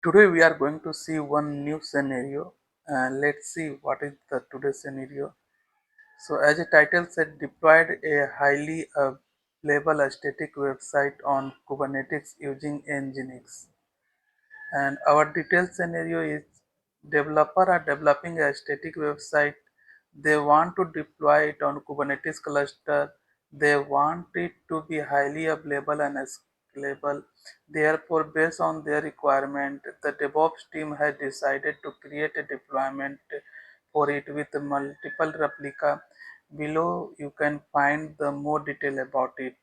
Today we are going to see one new scenario, and let's see what is the today's scenario. So as the title said, deployed a highly available static website on Kubernetes using NGINX. And our detailed scenario is developer are developing a static website. They want to deploy it on Kubernetes cluster. They want it to be highly available and scalable. Therefore, based on their requirement, the DevOps team has decided to create a deployment for it with multiple replica. Below, you can find the more detail about it.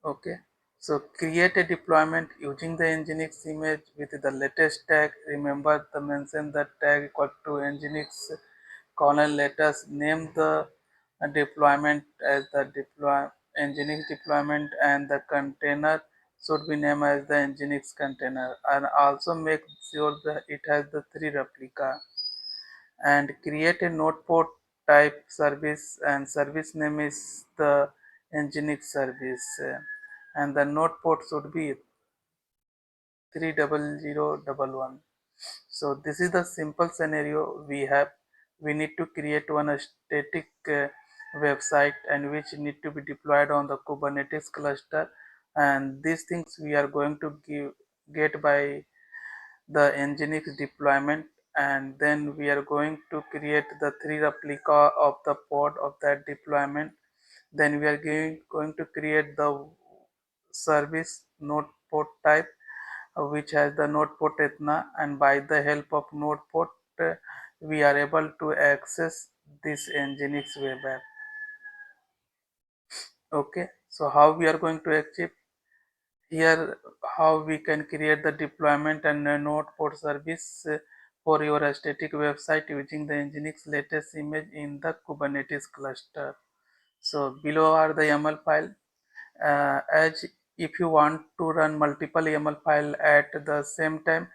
Okay, so create a deployment using the Nginx image with the latest tag. Remember to mention the tag equal to Nginx colon. Let us name the deployment as the Nginx deployment, and the container should be named as the Nginx container, and also make sure that it has the 3 replica, and create a node port type service, and service name is the Nginx service, and the node port should be 30011. So this is the simple scenario we have. We need to create one static website, and which need to be deployed on the Kubernetes cluster, and these things we are going to get by the Nginx deployment, and then we are going to create the 3 replica of the pod of that deployment. Then we are going to create the service node port type, which has the node port etna, and by the help of node port we are able to access this Nginx web app. Okay, so how we are going to achieve here, how we can create the deployment and node port service for your static website using the Nginx latest image in the Kubernetes cluster. So below are the YAML file. As if you want to run multiple YAML file at the same time,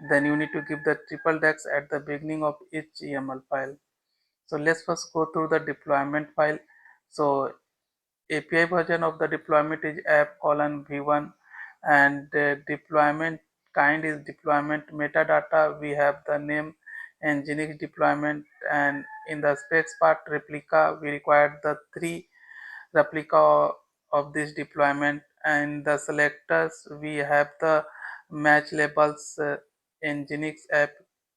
then you need to give the triple dash at the beginning of each YAML file. So let's first go through the deployment file. So API version of the deployment is app colon v1, and deployment kind is deployment metadata. We have the name Nginx deployment, and in the specs part replica we required the 3 replica of this deployment, and the selectors we have the match labels Nginx app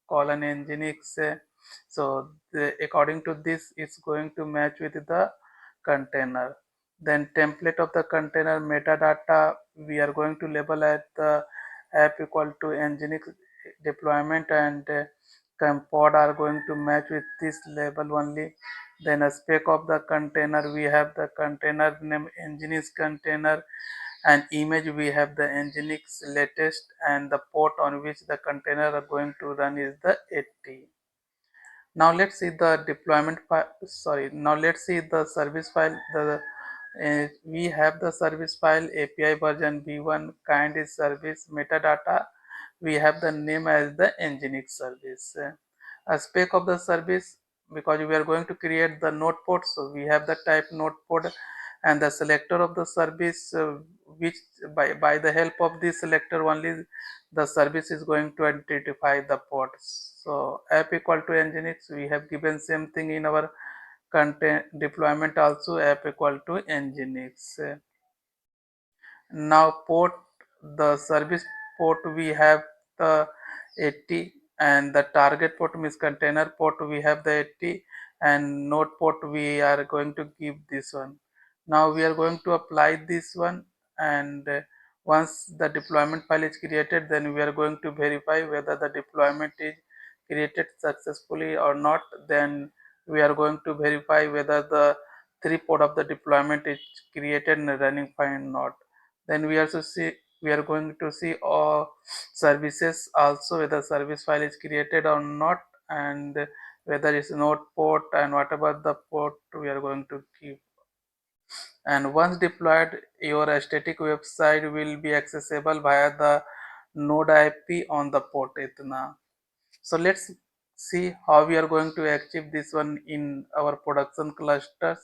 colon Nginx. So according to this it's going to match with the container. Then template of the container metadata we are going to label at the app equal to Nginx deployment, and pod are going to match with this label only. Then a spec of the container, we have the container name Nginx container, and image we have the Nginx latest, and the port on which the container are going to run is the 80. Now let's see the deployment file. Sorry, now let's see the service file. We have the service file API version v1, kind is service, metadata we have the name as the Nginx service. A spec of the service, because we are going to create the node port, so we have the type node port, and the selector of the service, which by the help of this selector only the service is going to identify the ports. So app equal to Nginx, we have given same thing in our content deployment also, app equal to Nginx. Now port, the service port we have the 80, and the target port means container port we have the 80, and node port we are going to give this one. Now we are going to apply this one, and once the deployment file is created, then we are going to verify whether the deployment is created successfully or not. Then we are going to verify whether the 3 port of the deployment is created and running fine or not. Then we are going to see all services also, whether service file is created or not, and whether it's node port and whatever the port we are going to keep. And once deployed, your static website will be accessible via the node IP on the port itna. So let's see how we are going to achieve this one in our production clusters,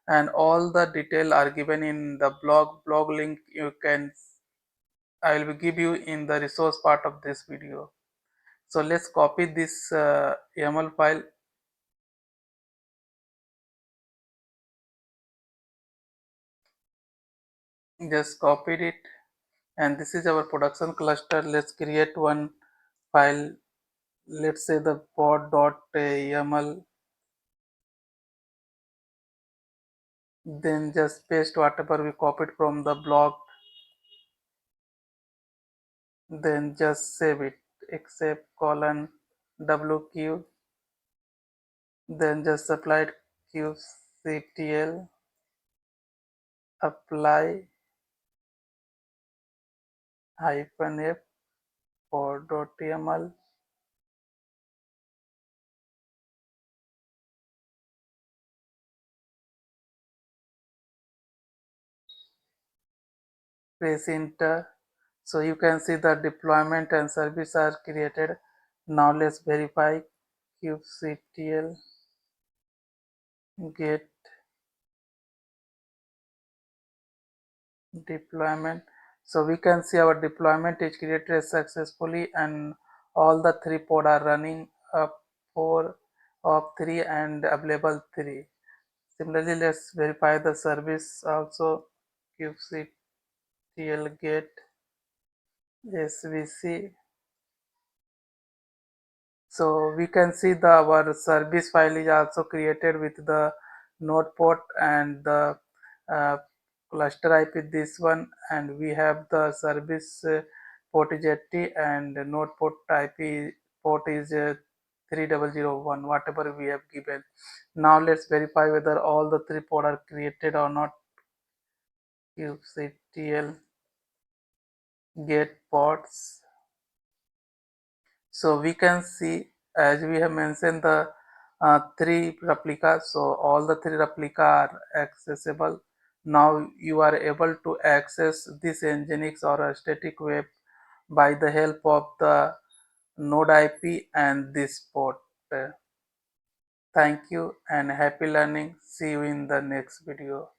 and all the detail are given in the blog link. You can I will give you in the resource part of this video. So let's copy this YAML file. Just copied it, and this is our production cluster. Let's create one file. Let's say the pod.yaml. Then just paste whatever we copied from the blog. Then just save it. Except colon wq. Then just apply kubectl. Apply -f pod.yaml. Press enter. So you can see the deployment and service are created. Now let's verify kubectl get deployment. So we can see our deployment is created successfully, and all the three pod are running up 4 of 3 and available 3. Similarly, let's verify the service also. Kubectl get svc. So we can see our service file is also created with the node port and the uh, cluster IP this one, and we have the service port is 80 and node port IP port is 3001, whatever we have given. Now let's verify whether all the three port are created or not. kubectl get ports. So we can see, as we have mentioned, the three replicas. So all the three replica are accessible. Now you are able to access this NGINX or a static web by the help of the node IP and this port. Thank you and happy learning. See you in the next video.